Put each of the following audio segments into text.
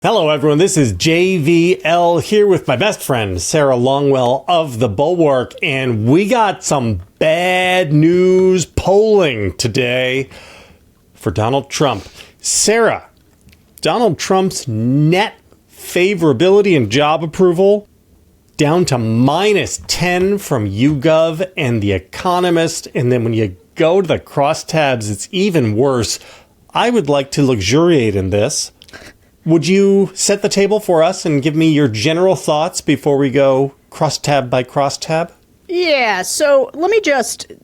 Hello, everyone. This is JVL here with my best friend, Sarah Longwell of the Bulwark, and we got some bad news polling today for Donald Trump. Sarah, Donald Trump's net favorability and job approval down to -10 from YouGov and The Economist, and then when you go to the crosstabs, it's even worse. I would like to luxuriate in this. Would you set the table for us and give me your general thoughts before we go crosstab by crosstab? Yeah, so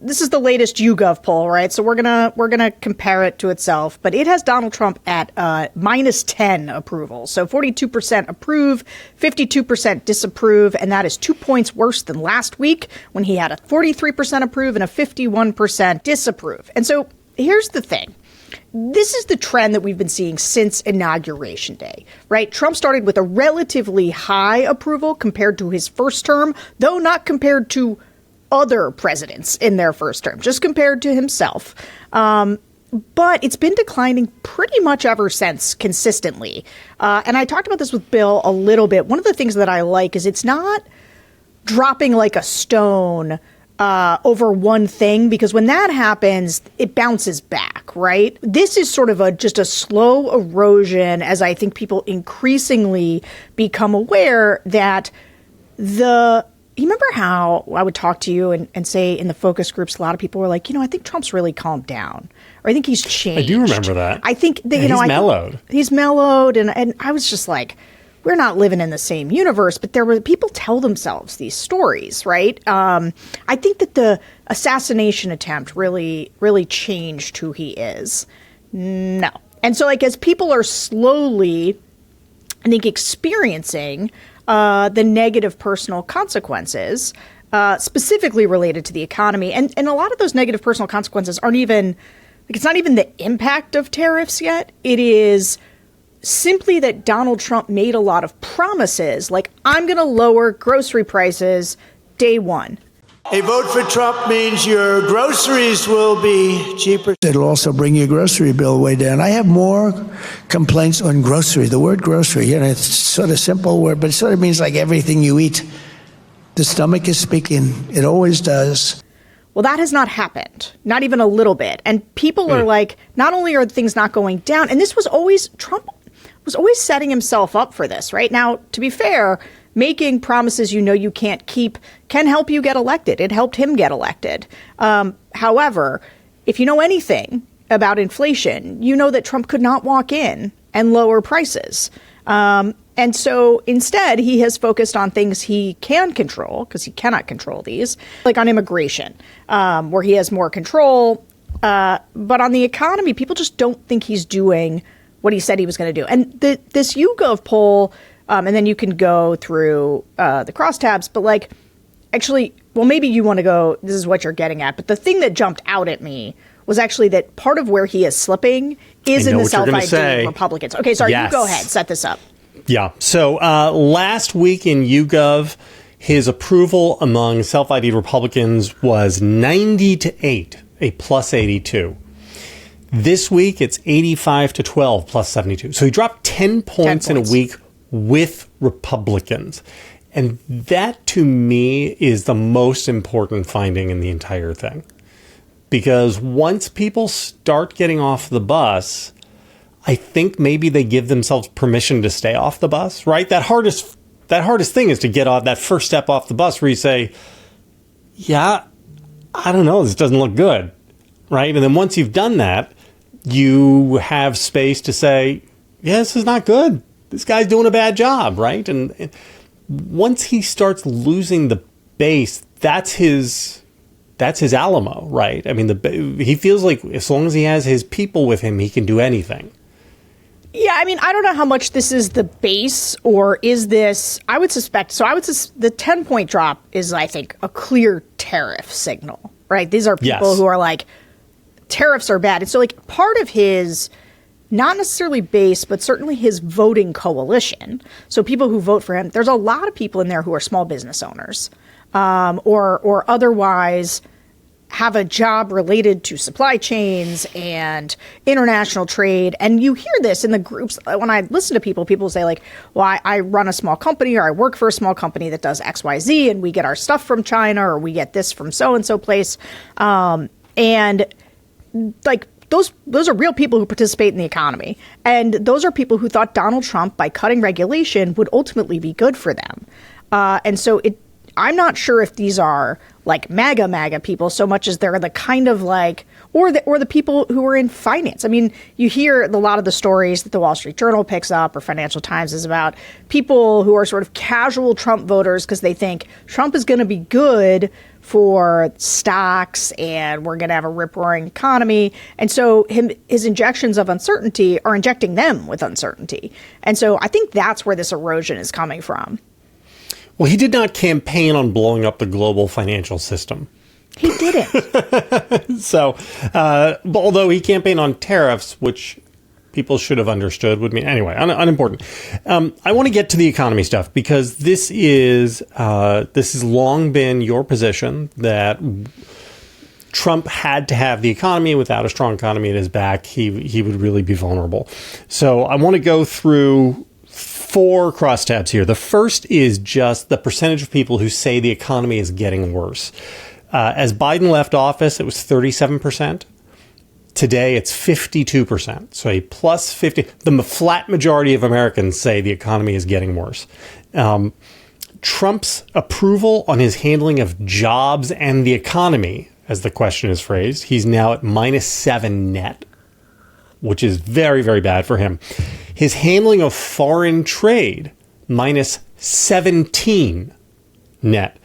this is the latest YouGov poll, right? So we're gonna compare it to itself, but it has Donald Trump at -10 approval. So 42% approve, 52% disapprove, and that is 2 points worse than last week when he had a 43% approve and a 51% disapprove. And so here's the thing. This is the trend that we've been seeing since Inauguration Day, right? Trump started with a relatively high approval compared to his first term, though not compared to other presidents in their first term, just compared to himself. But it's been declining pretty much ever since consistently. And I talked about this with Bill a little bit. One of the things that I like is it's not dropping like a stone over one thing, because when that happens, it bounces back, right? This is sort of just a slow erosion as I think people increasingly become aware that you remember how I would talk to you and say in the focus groups, a lot of people were like, I think Trump's really calmed down, or I think he's changed. I do remember that. I think that, he's mellowed. He's mellowed. And I was just like, we're not living in the same universe, but people tell themselves these stories, right? I think that the assassination attempt really, really changed who he is. No. And so as people are slowly, I think, experiencing the negative personal consequences, specifically related to the economy. And a lot of those negative personal consequences aren't even, it's not even the impact of tariffs yet. It is simply that Donald Trump made a lot of promises, like, I'm going to lower grocery prices day one. A vote for Trump means your groceries will be cheaper. It'll also bring your grocery bill way down. I have more complaints on grocery. The word grocery, it's sort of simple word, but it sort of means like everything you eat. The stomach is speaking. It always does. Well, that has not happened, not even a little bit. And people are like, not only are things not going down, and this was always, Trump was always setting himself up for this, right? Now, to be fair, making promises you can't keep can help you get elected. It helped him get elected. However, if you know anything about inflation, you know that Trump could not walk in and lower prices. And so instead, he has focused on things he can control, because he cannot control these, like on immigration, where he has more control. But on the economy, people just don't think he's doing what he said he was going to do. And this YouGov poll, and then you can go through the crosstabs, but actually, well, maybe you want to go, this is what you're getting at. But the thing that jumped out at me was actually that part of where he is slipping is in the self-ID Republicans. Okay, sorry, yes. You go ahead, set this up. Yeah. So last week in YouGov, his approval among self-ID Republicans was 90-8, a plus 82. This week, it's 85-12, plus 72. So he dropped 10 points in a week with Republicans. And that, to me, is the most important finding in the entire thing. Because once people start getting off the bus, I think maybe they give themselves permission to stay off the bus, right? That hardest thing is to get off that first step off the bus where you say, yeah, I don't know, this doesn't look good, right? And then once you've done that, you have space to say, yeah, this is not good. This guy's doing a bad job, right? And once he starts losing the base, that's his Alamo, right? I mean, he feels like as long as he has his people with him, he can do anything. Yeah, I mean, I don't know how much this is the base, or is this, I would suspect, the 10-point drop is, I think, a clear tariff signal, right? These are people who are like, tariffs are bad. And so part of his, not necessarily base, but certainly his voting coalition, so people who vote for him, there's a lot of people in there who are small business owners, or otherwise have a job related to supply chains and international trade. And you hear this in the groups. When I listen to people say like, well, I run a small company, or I work for a small company that does XYZ, and we get our stuff from China, or we get this from so-and-so place. And like, those are real people who participate in the economy. And those are people who thought Donald Trump, by cutting regulation, would ultimately be good for them. And so I'm not sure if these are like MAGA people so much as they're the kind of like, or the people who are in finance. I mean, you hear a lot of the stories that the Wall Street Journal picks up or Financial Times is about people who are sort of casual Trump voters because they think Trump is going to be good for stocks and we're going to have a rip-roaring economy. And so his injections of uncertainty are injecting them with uncertainty. And so I think that's where this erosion is coming from. Well, he did not campaign on blowing up the global financial system. He didn't. So, although he campaigned on tariffs, which people should have understood would mean, anyway, unimportant. I want to get to the economy stuff because this has long been your position that Trump had to have the economy. Without a strong economy at his back, he would really be vulnerable. So I want to go through 4 crosstabs here. The first is just the percentage of people who say the economy is getting worse. As Biden left office, it was 37%. Today, it's 52%. So a plus 50. The flat majority of Americans say the economy is getting worse. Trump's approval on his handling of jobs and the economy, as the question is phrased, he's now at -7 net, which is very, very bad for him. His handling of foreign trade, -17 net.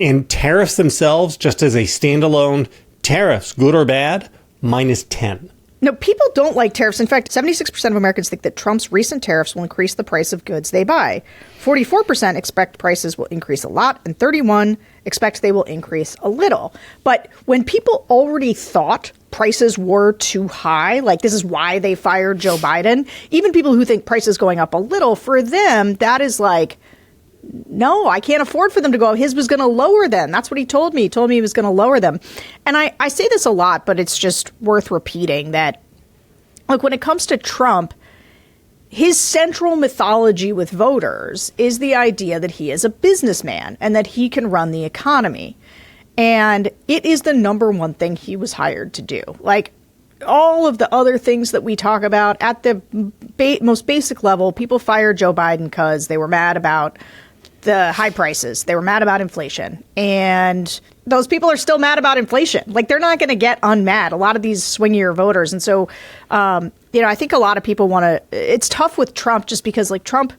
And tariffs themselves, just as a standalone tariffs, good or bad, -10. No, people don't like tariffs. In fact, 76% of Americans think that Trump's recent tariffs will increase the price of goods they buy. 44% expect prices will increase a lot, and 31% expect they will increase a little. But when people already thought prices were too high, like this is why they fired Joe Biden, even people who think prices going up a little, for them, that is like, no, I can't afford for them to go up. His was going to lower them. That's what he told me. He told me he was going to lower them. And I say this a lot, but it's just worth repeating that, look, when it comes to Trump, his central mythology with voters is the idea that he is a businessman and that he can run the economy. And it is the number one thing he was hired to do. Like, all of the other things that we talk about at the most basic level, people fired Joe Biden because they were mad about the high prices. They were mad about inflation. And those people are still mad about inflation. Like, they're not going to get unmad, a lot of these swingier voters. And so, I think a lot of people want to, it's tough with Trump just because, like, Trump,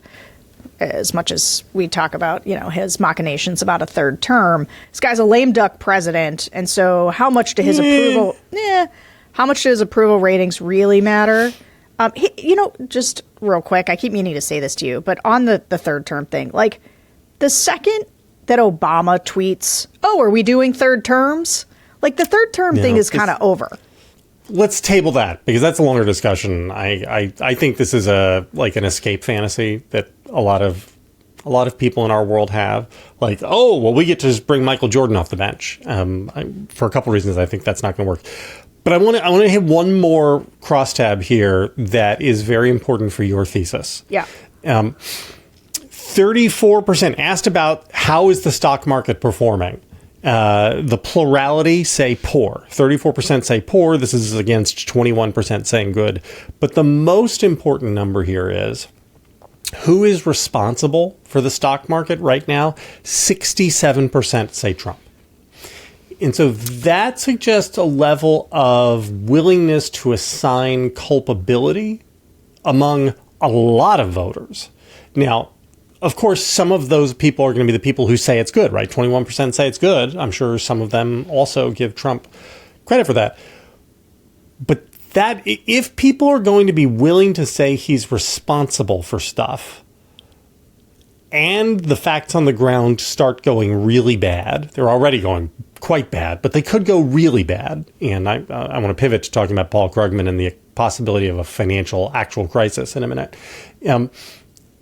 as much as we talk about, his machinations about a third term, this guy's a lame duck president. And so how much to his how much do his approval ratings really matter? Just real quick, I keep meaning to say this to you, but on the third term thing, like, the second that Obama tweets, oh, are we doing third terms? Like, the third term thing is kind of over. Let's table that because that's a longer discussion. I think this is an escape fantasy that a lot of people in our world have. Like, oh, well, we get to just bring Michael Jordan off the bench. For a couple of reasons, I think that's not going to work. But I want to hit one more crosstab here that is very important for your thesis. Yeah. 34% asked about how is the stock market performing. The plurality say poor. 34% say poor. This is against 21% saying good. But the most important number here is who is responsible for the stock market right now? 67% say Trump. And so that suggests a level of willingness to assign culpability among a lot of voters. Now, of course, some of those people are going to be the people who say it's good, right? 21% say it's good. I'm sure some of them also give Trump credit for that. But that if people are going to be willing to say he's responsible for stuff and the facts on the ground start going really bad, they're already going quite bad, but they could go really bad. And I want to pivot to talking about Paul Krugman and the possibility of a financial actual crisis in a minute.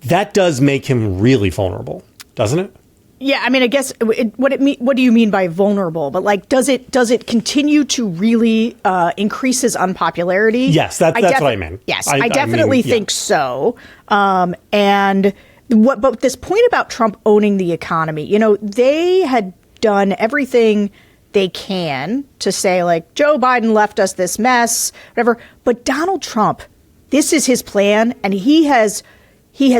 That does make him really vulnerable, doesn't it? Yeah, I mean, I guess what do you mean by vulnerable? But like, does it continue to really increase his unpopularity? Yes, that's what I mean. Yes, I definitely think so. And but this point about Trump owning the economy, you know, they had done everything they can to say, like, Joe Biden left us this mess, whatever. But Donald Trump, this is his plan, and he has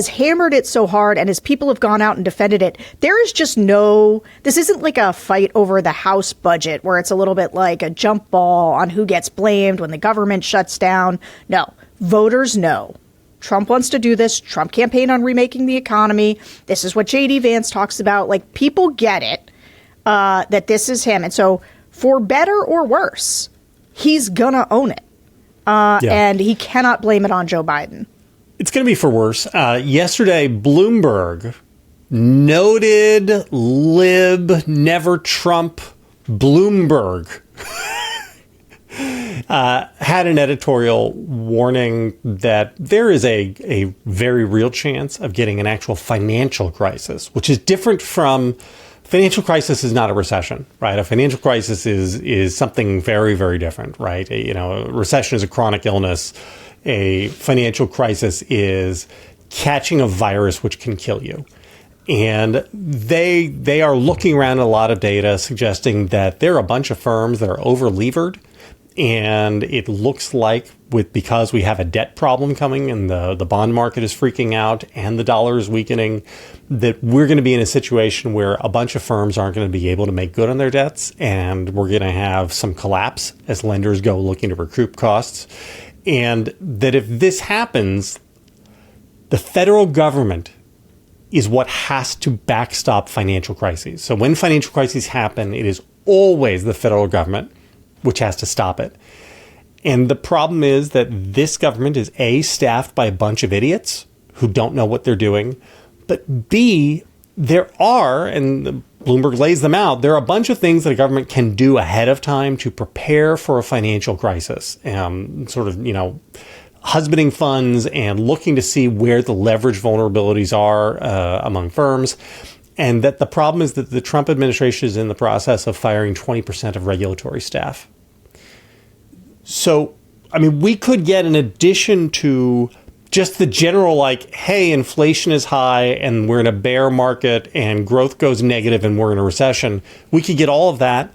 hammered it so hard, and his people have gone out and defended it. There is just this isn't like a fight over the House budget where it's a little bit like a jump ball on who gets blamed when the government shuts down. No, voters know. Trump wants to do this. Trump campaigned on remaking the economy. This is what J.D. Vance talks about. Like, people get it, that this is him. And so for better or worse, he's going to own it. And he cannot blame it on Joe Biden. It's going to be for worse. Yesterday, Bloomberg, noted lib, never Trump Bloomberg, had an editorial warning that there is a very real chance of getting an actual financial crisis, which is different from financial crisis is not a recession, right? A financial crisis is something very, very different, right? A recession is a chronic illness. A financial crisis is catching a virus which can kill you. And they are looking around a lot of data suggesting that there are a bunch of firms that are over-levered. And it looks like because we have a debt problem coming and the bond market is freaking out and the dollar is weakening, that we're going to be in a situation where a bunch of firms aren't going to be able to make good on their debts. And we're going to have some collapse as lenders go looking to recoup costs. And that if this happens, the federal government is what has to backstop financial crises. So when financial crises happen, it is always the federal government which has to stop it. And the problem is that this government is A, staffed by a bunch of idiots who don't know what they're doing, but B, there are, and Bloomberg lays them out, there are a bunch of things that a government can do ahead of time to prepare for a financial crisis. Husbanding funds and looking to see where the leverage vulnerabilities are among firms. And that the problem is that the Trump administration is in the process of firing 20% of regulatory staff. So, I mean, we could get, in addition to just the general, like, hey, inflation is high and we're in a bear market and growth goes negative and we're in a recession, we could get all of that.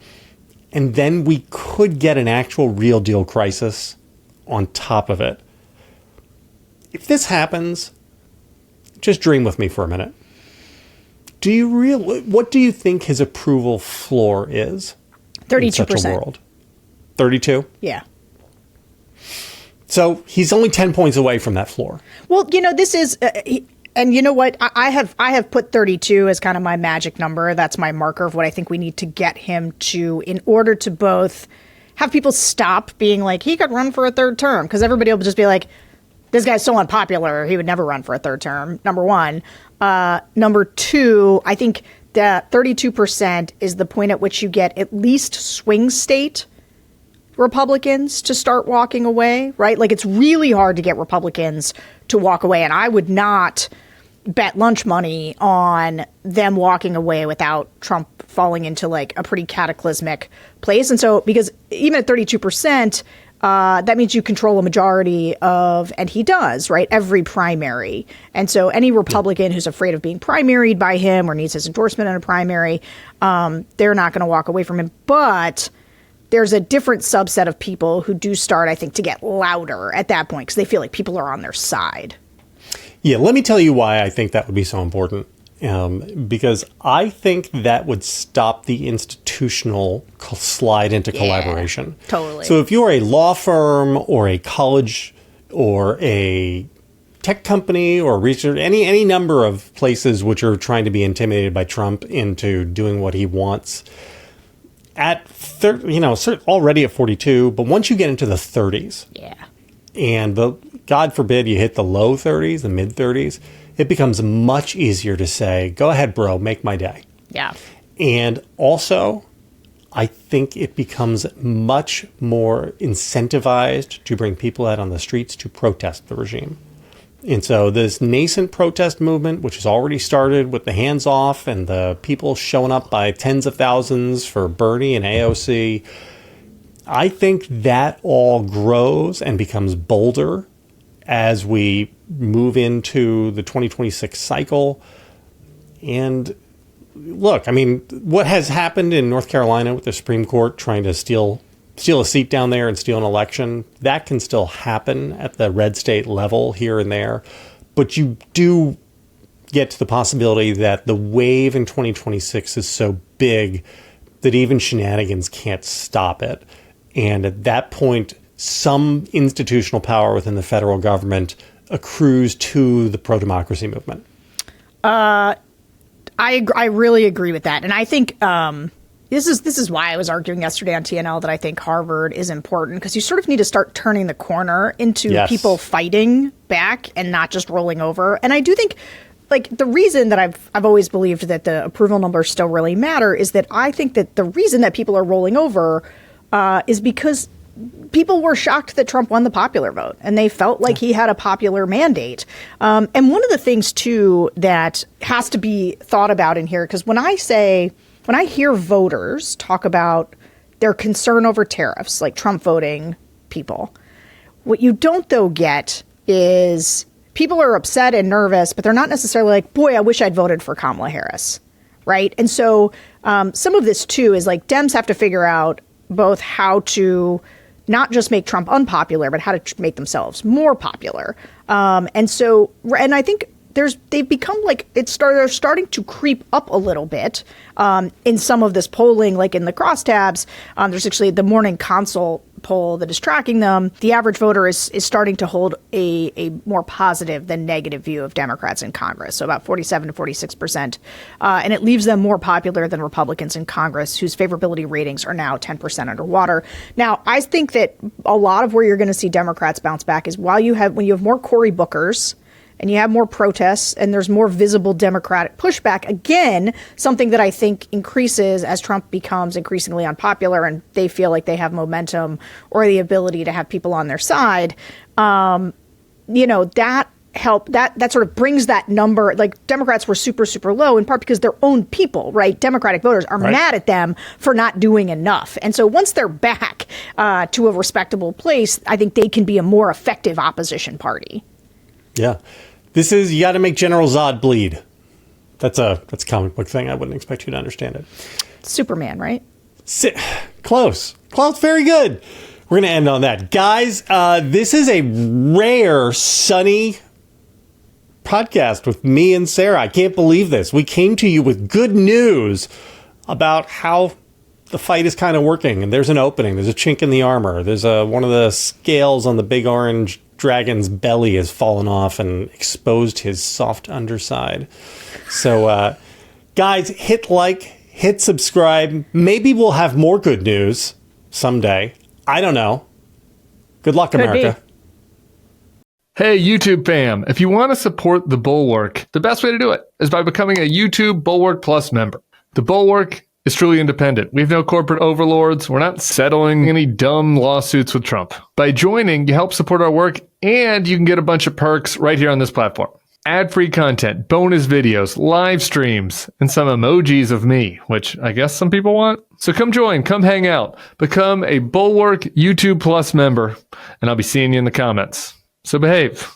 And then we could get an actual real deal crisis on top of it. If this happens, just dream with me for a minute. What do you think his approval floor is? 32%. In such a world? 32? Yeah. So he's only 10 points away from that floor. Well, this is, and you know what? I have put 32 as kind of my magic number. That's my marker of what I think we need to get him to in order to both have people stop being like, he could run for a third term. Because everybody will just be like, this guy's so unpopular, he would never run for a third term, number one. Number two, I think that 32% is the point at which you get at least swing state Republicans to start walking away, right? Like, it's really hard to get Republicans to walk away. And I would not bet lunch money on them walking away without Trump falling into like a pretty cataclysmic place. And so, because even at 32%, that means you control a majority of, and he does, right, every primary. And so any Republican who's afraid of being primaried by him or needs his endorsement in a primary, they're not going to walk away from him. But there's a different subset of people who do start, I think, to get louder at that point because they feel like people are on their side. Yeah, let me tell you why I think that would be so important. Because I think that would stop the institutional slide into collaboration. Totally. So if you're a law firm or a college or a tech company or research, any number of places which are trying to be intimidated by Trump into doing what he wants, at already at 42, but once you get into the 30s, and God forbid you hit the low 30s, the mid 30s, it becomes much easier to say, go ahead, bro, make my day. Yeah. And also, I think it becomes much more incentivized to bring people out on the streets to protest the regime. And so this nascent protest movement, which has already started with the hands off and the people showing up by tens of thousands for Bernie and AOC, I think that all grows and becomes bolder as we move into the 2026 cycle. And look, I mean, what has happened in North Carolina with the Supreme Court trying to steal a seat down there and steal an election, that can still happen at the red state level here and there. But you do get to the possibility that the wave in 2026 is so big that even shenanigans can't stop it. And at that point, some institutional power within the federal government accrues to the pro-democracy movement. I really agree with that. And I think this is why I was arguing yesterday on TNL that I think Harvard is important, because you sort of need to start turning the corner into people fighting back and not just rolling over. And I do think, like, the reason that I've always believed that the approval numbers still really matter is that I think that the reason that people are rolling over is because people were shocked that Trump won the popular vote, and they felt like he had a popular mandate. And one of the things, too, that has to be thought about in here, because when I hear voters talk about their concern over tariffs, like Trump voting people, what you don't, though, get is people are upset and nervous, but they're not necessarily like, boy, I wish I'd voted for Kamala Harris, right? And so some of this, too, is like Dems have to figure out both how to not just make Trump unpopular, but how to make themselves more popular. And I think they've become like they're starting to creep up a little bit in some of this polling, like in the crosstabs. There's actually the Morning Consult poll that is tracking them. The average voter is starting to hold a more positive than negative view of Democrats in Congress, so about 47 to 46%. And it leaves them more popular than Republicans in Congress, whose favorability ratings are now 10% underwater. Now, I think that a lot of where you're going to see Democrats bounce back is when you have more Cory Bookers, and you have more protests, and there's more visible Democratic pushback. Again, something that I think increases as Trump becomes increasingly unpopular and they feel like they have momentum or the ability to have people on their side. That sort of brings that number. Like, Democrats were super, super low, in part because their own people, right? Democratic voters are mad at them for not doing enough. And so once they're back to a respectable place, I think they can be a more effective opposition party. Yeah. You got to make General Zod bleed. That's a comic book thing. I wouldn't expect you to understand it. Superman, right? Close. Very good. We're going to end on that. Guys, this is a rare, sunny podcast with me and Sarah. I can't believe this. We came to you with good news about how the fight is kind of working. And there's an opening. There's a chink in the armor. There's one of the scales on the big orange dragon's belly has fallen off and exposed his soft underside. So, guys, hit like, hit subscribe. Maybe we'll have more good news someday. I don't know. Good luck, America. Hey, YouTube fam. If you want to support the Bulwark, the best way to do it is by becoming a YouTube Bulwark Plus member. The Bulwark is truly independent. We have no corporate overlords. We're not settling any dumb lawsuits with Trump. By joining, you help support our work, and you can get a bunch of perks right here on this platform. Ad-free content, bonus videos, live streams, and some emojis of me, which I guess some people want. So come join, come hang out, become a Bulwark YouTube Plus member, and I'll be seeing you in the comments. So behave.